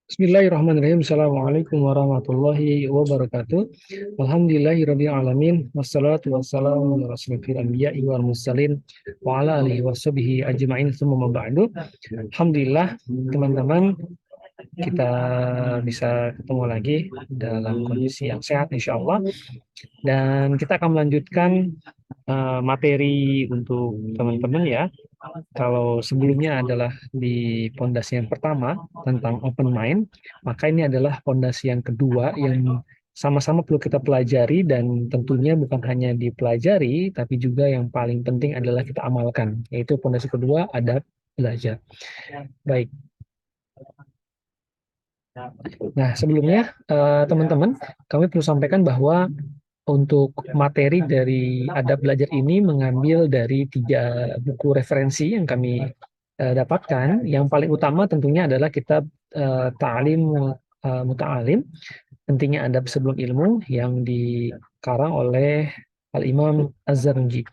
Bismillahirrahmanirrahim. Assalamualaikum warahmatullahi wabarakatuh. Alhamdulillahirabbil alamin. Wassalatu wassalamu ala asyrofil anbiya'i wal mursalin wa ala alihi washabihi ajmain. Tsumma ma ba'du. Alhamdulillah, teman-teman, kita bisa ketemu lagi dalam kondisi yang sehat insya Allah, dan kita akan melanjutkan materi untuk teman-teman ya. Kalau sebelumnya adalah di pondasi yang pertama tentang open mind, maka ini adalah pondasi yang kedua yang sama-sama perlu kita pelajari, dan tentunya bukan hanya dipelajari, tapi juga yang paling penting adalah kita amalkan, yaitu pondasi kedua, adab belajar. Baik. Nah, sebelumnya teman-teman, kami perlu sampaikan bahwa untuk materi dari adab belajar ini mengambil dari 3 buku referensi yang kami dapatkan. Yang paling utama tentunya adalah kitab Ta'lim Muta'alim, Pentingnya Adab Sebelum Ilmu, yang dikarang oleh Al-Imam Az-Zarnuji.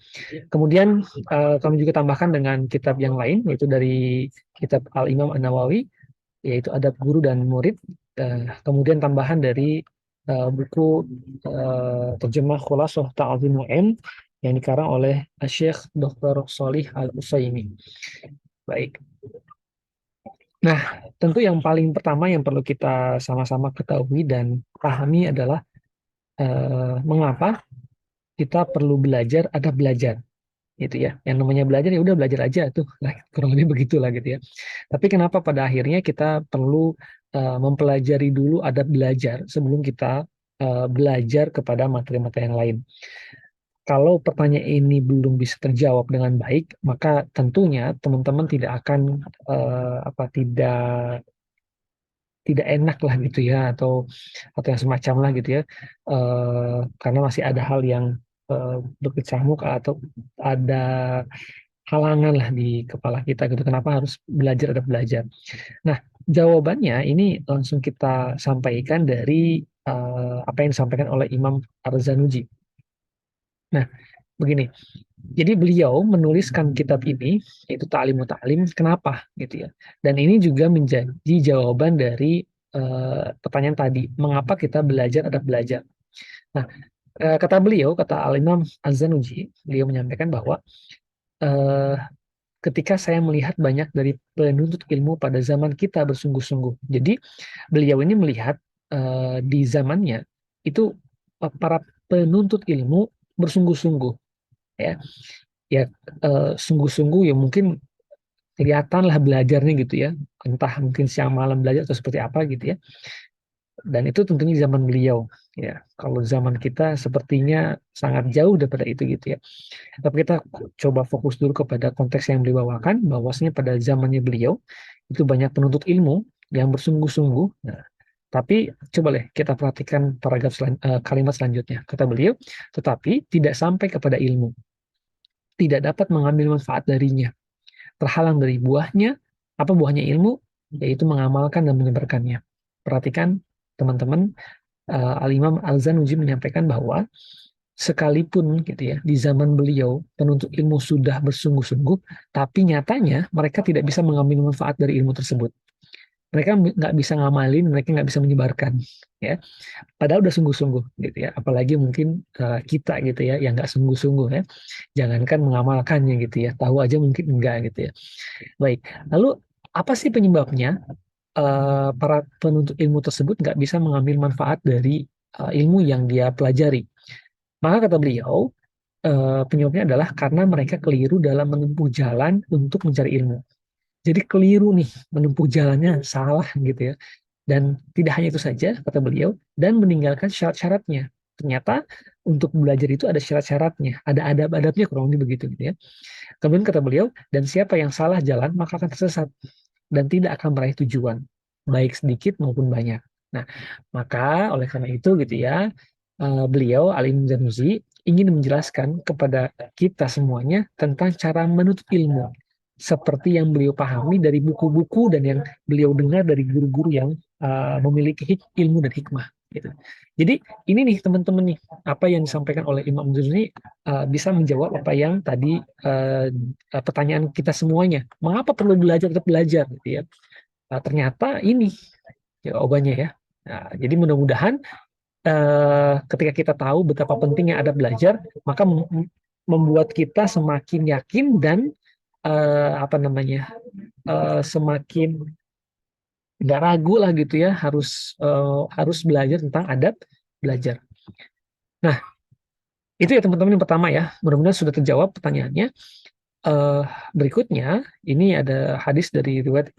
Kemudian kami juga tambahkan dengan kitab yang lain, yaitu dari kitab Al-Imam An-Nawawi, yaitu Adab Guru dan Murid. Kemudian tambahan dari buku terjemah Khulasath Ta'zimul Ilm yang dikarang oleh Syekh Dr. Sholih Al-Utsaimin. Baik. Nah, tentu yang paling pertama yang perlu kita sama-sama ketahui dan pahami adalah mengapa kita perlu belajar adab belajar, gitu ya. Yang namanya belajar ya udah belajar aja tuh, nah, kurang lebih begitulah gitu ya. Tapi kenapa pada akhirnya kita perlu mempelajari dulu adab belajar sebelum kita belajar kepada materi-materi yang lain? Kalau pertanyaan ini belum bisa terjawab dengan baik, maka tentunya teman-teman tidak akan tidak tidak enak lah gitu ya, atau yang semacam lah gitu ya, karena masih ada hal yang berkecamuk atau ada halangan lah di kepala kita gitu. Kenapa harus belajar ada belajar? Nah, jawabannya ini langsung kita sampaikan dari apa yang disampaikan oleh Imam Ar-Zanuji. Nah, begini. Jadi beliau menuliskan kitab ini, yaitu Ta'lim Ta'lim, kenapa gitu ya. Dan ini juga menjadi jawaban dari pertanyaan tadi, mengapa kita belajar ada belajar. Nah, kata beliau, kata Al-Imam Az-Zanuji, beliau menyampaikan bahwa eh, ketika saya melihat banyak dari penuntut ilmu pada zaman kita bersungguh-sungguh. Jadi beliau ini melihat di zamannya itu para penuntut ilmu bersungguh-sungguh, ya, ya, sungguh-sungguh ya, mungkin kelihatan lah belajarnya gitu ya, entah mungkin siang malam belajar atau seperti apa gitu ya. Dan itu tentunya zaman beliau, ya. Kalau zaman kita sepertinya sangat jauh daripada itu gitu ya. Tapi kita coba fokus dulu kepada konteks yang beliau bawakan, bahwasanya pada zamannya beliau itu banyak penuntut ilmu yang bersungguh-sungguh. Nah, tapi coba deh kita perhatikan kalimat selanjutnya. Kata beliau, tetapi tidak sampai kepada ilmu, tidak dapat mengambil manfaat darinya, terhalang dari buahnya. Apa buahnya ilmu? Yaitu mengamalkan dan menyebarkannya. Perhatikan teman-teman, Al-Imam Al-Zanuji menyampaikan bahwa sekalipun gitu ya di zaman beliau penuntut ilmu sudah bersungguh-sungguh, tapi nyatanya mereka tidak bisa mengambil manfaat dari ilmu tersebut. Mereka nggak bisa ngamalin, mereka nggak bisa menyebarkan, ya. Padahal udah sungguh-sungguh gitu ya. Apalagi mungkin kita gitu ya yang nggak sungguh-sungguh ya. Jangankan mengamalkannya gitu ya, tahu aja mungkin enggak gitu ya. Baik, lalu apa sih penyebabnya para penuntut ilmu tersebut nggak bisa mengambil manfaat dari ilmu yang dia pelajari? Maka kata beliau, penyebabnya adalah karena mereka keliru dalam menempuh jalan untuk mencari ilmu. Jadi keliru nih, menempuh jalannya salah gitu ya. Dan tidak hanya itu saja, kata beliau, dan meninggalkan syarat-syaratnya. Ternyata untuk belajar itu ada syarat-syaratnya, ada adab-adabnya, kurang lebih begitu gitu ya. Kemudian kata beliau, dan siapa yang salah jalan maka akan tersesat dan tidak akan meraih tujuan, baik sedikit maupun banyak. Nah, maka oleh karena itu gitu ya, beliau Alim Zanuzi ingin menjelaskan kepada kita semuanya tentang cara menuntut ilmu seperti yang beliau pahami dari buku-buku dan yang beliau dengar dari guru-guru yang memiliki ilmu dan hikmah gitu. Jadi ini nih teman-teman nih, apa yang disampaikan oleh Imam Zanuzi bisa menjawab apa yang tadi pertanyaan kita semuanya. Mengapa perlu belajar tetap belajar gitu ya? Ternyata ini jawabannya ya. Nah, jadi mudah-mudahan ketika kita tahu betapa pentingnya adab belajar, maka membuat kita semakin yakin dan apa namanya, semakin nggak ragu lah gitu ya, harus belajar tentang adab belajar. Nah, itu ya teman-teman yang pertama ya. Mudah-mudahan sudah terjawab pertanyaannya. Eh, Berikutnya, ini ada hadis dari riwayat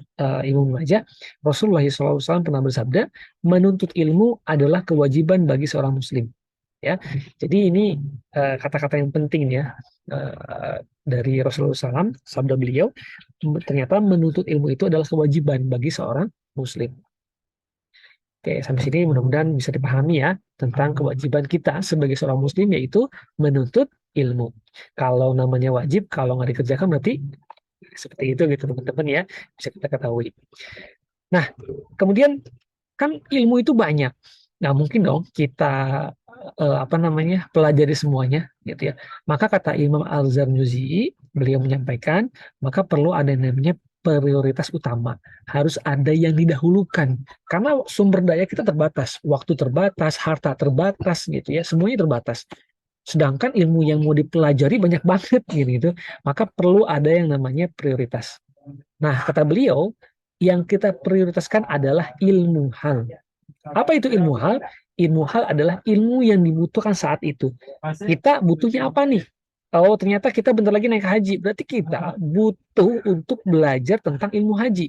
Imam Majah. Rasulullah SAW pernah bersabda, menuntut ilmu adalah kewajiban bagi seorang muslim. Ya, jadi ini kata-kata yang penting ya dari Rasulullah SAW. Sabda beliau, ternyata menuntut ilmu itu adalah kewajiban bagi seorang muslim. Oke, sampai sini mudah-mudahan bisa dipahami ya tentang kewajiban kita sebagai seorang muslim, yaitu menuntut ilmu. Kalau namanya wajib, kalau nggak dikerjakan berarti seperti itu gitu teman-teman ya, bisa kita ketahui. Nah, kemudian kan ilmu itu banyak, nggak mungkin dong kita apa namanya pelajari semuanya gitu ya. Maka kata Imam Al-Zarnuzi, beliau menyampaikan, maka perlu ada yang namanya prioritas utama, harus ada yang didahulukan karena sumber daya kita terbatas, waktu terbatas, harta terbatas gitu ya, semuanya terbatas. Sedangkan ilmu yang mau dipelajari banyak banget gitu, maka perlu ada yang namanya prioritas. Nah, kata beliau, yang kita prioritaskan adalah ilmu hal. Apa itu ilmu hal? Ilmu hal adalah ilmu yang dibutuhkan saat itu. Kita butuhnya apa nih? Oh, ternyata kita bentar lagi naik haji. Berarti kita butuh untuk belajar tentang ilmu haji.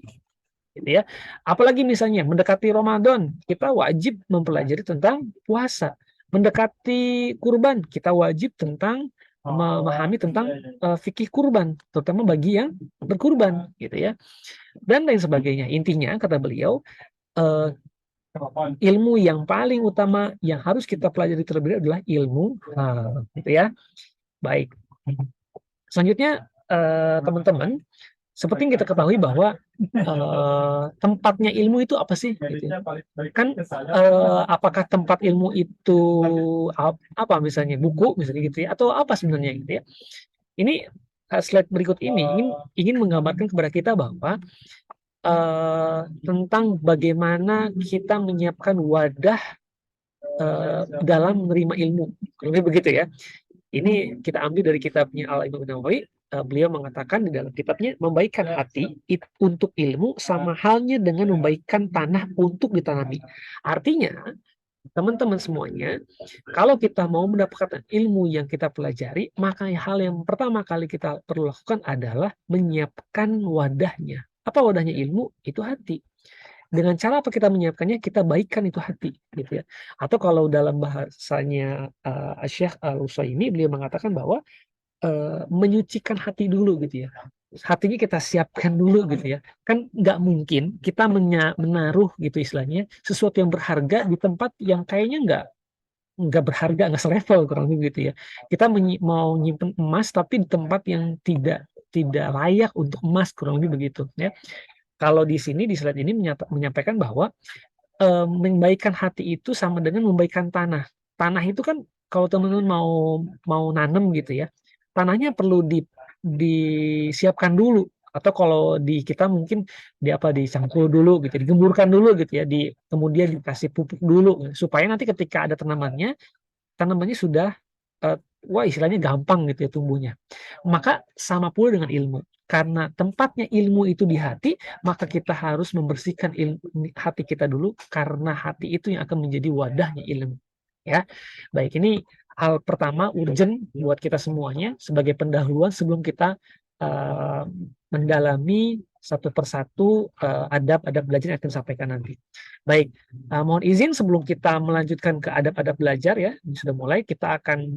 Gitu ya. Apalagi misalnya mendekati Ramadan, kita wajib mempelajari tentang puasa. Mendekati kurban, kita wajib tentang memahami tentang fikih kurban, terutama bagi yang berkurban, gitu ya. Dan lain sebagainya. Intinya, kata beliau, eh, ilmu yang paling utama yang harus kita pelajari terlebih dahulu adalah ilmu gitu ya. Baik. Selanjutnya teman-teman, seperti yang kita ketahui bahwa tempatnya ilmu itu apa sih? Gitu ya. Kan apakah tempat ilmu itu apa misalnya buku misalnya gitu ya, atau apa sebenarnya gitu ya? Ini slide berikut ini ingin menggambarkan kepada kita bahwa tentang bagaimana kita menyiapkan wadah dalam menerima ilmu. Lebih begitu ya. Ini kita ambil dari kitabnya Al-Imam Nawawi. Beliau mengatakan di dalam kitabnya, membaikkan hati untuk ilmu sama halnya dengan membaikkan tanah untuk ditanami. Artinya, teman-teman semuanya, kalau kita mau mendapatkan ilmu yang kita pelajari, maka hal yang pertama kali kita perlu lakukan adalah menyiapkan wadahnya. Apa wadahnya ilmu? Itu hati. Dengan cara apa kita menyiapkannya? Kita baikkan itu hati, gitu ya. Atau kalau dalam bahasanya Syekh Al-Utsaimin, beliau mengatakan bahwa menyucikan hati dulu gitu ya. Hatinya kita siapkan dulu gitu ya. Kan nggak mungkin kita menaruh gitu istilahnya sesuatu yang berharga di tempat yang kayaknya nggak berharga, nggak selevel kurang lebih gitu ya. Kita mau nyimpen emas tapi di tempat yang tidak layak untuk emas, kurang lebih begitu ya. Kalau di sini di slide ini menyampaikan bahwa membaikkan hati itu sama dengan membaikkan tanah. Tanah itu kan kalau teman-teman mau nanam gitu ya, tanahnya perlu disiapkan dulu, atau kalau di kita mungkin dicangkul dulu gitu, digemburkan dulu gitu ya, kemudian dikasih pupuk dulu supaya nanti ketika ada tanamannya sudah wah istilahnya gampang gitu ya tumbuhnya. Maka sama pula dengan ilmu. Karena tempatnya ilmu itu di hati, maka kita harus membersihkan hati kita dulu, karena hati itu yang akan menjadi wadahnya ilmu. Ya, baik, ini hal pertama urgent buat kita semuanya sebagai pendahuluan sebelum kita mendalami satu persatu adab-adab belajar yang akan sampaikan nanti. Baik, mohon izin sebelum kita melanjutkan ke adab-adab belajar ya, ini sudah mulai, kita akan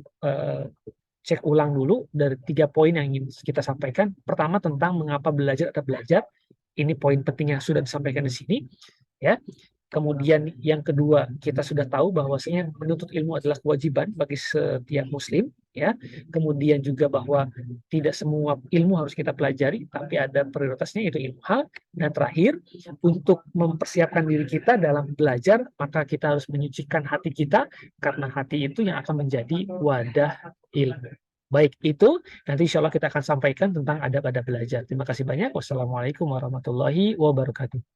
cek ulang dulu dari 3 poin yang ingin kita sampaikan. Pertama tentang mengapa belajar adab belajar. Ini poin penting yang sudah disampaikan di sini ya. Kemudian yang kedua, kita sudah tahu bahwasanya menuntut ilmu adalah kewajiban bagi setiap muslim ya. Kemudian juga bahwa tidak semua ilmu harus kita pelajari, tapi ada prioritasnya, yaitu ilmu hal. Dan terakhir, untuk mempersiapkan diri kita dalam belajar, maka kita harus menyucikan hati kita, karena hati itu yang akan menjadi wadah ilmu. Baik, itu nanti insya Allah kita akan sampaikan tentang adab-adab belajar. Terima kasih banyak. Wassalamualaikum warahmatullahi wabarakatuh.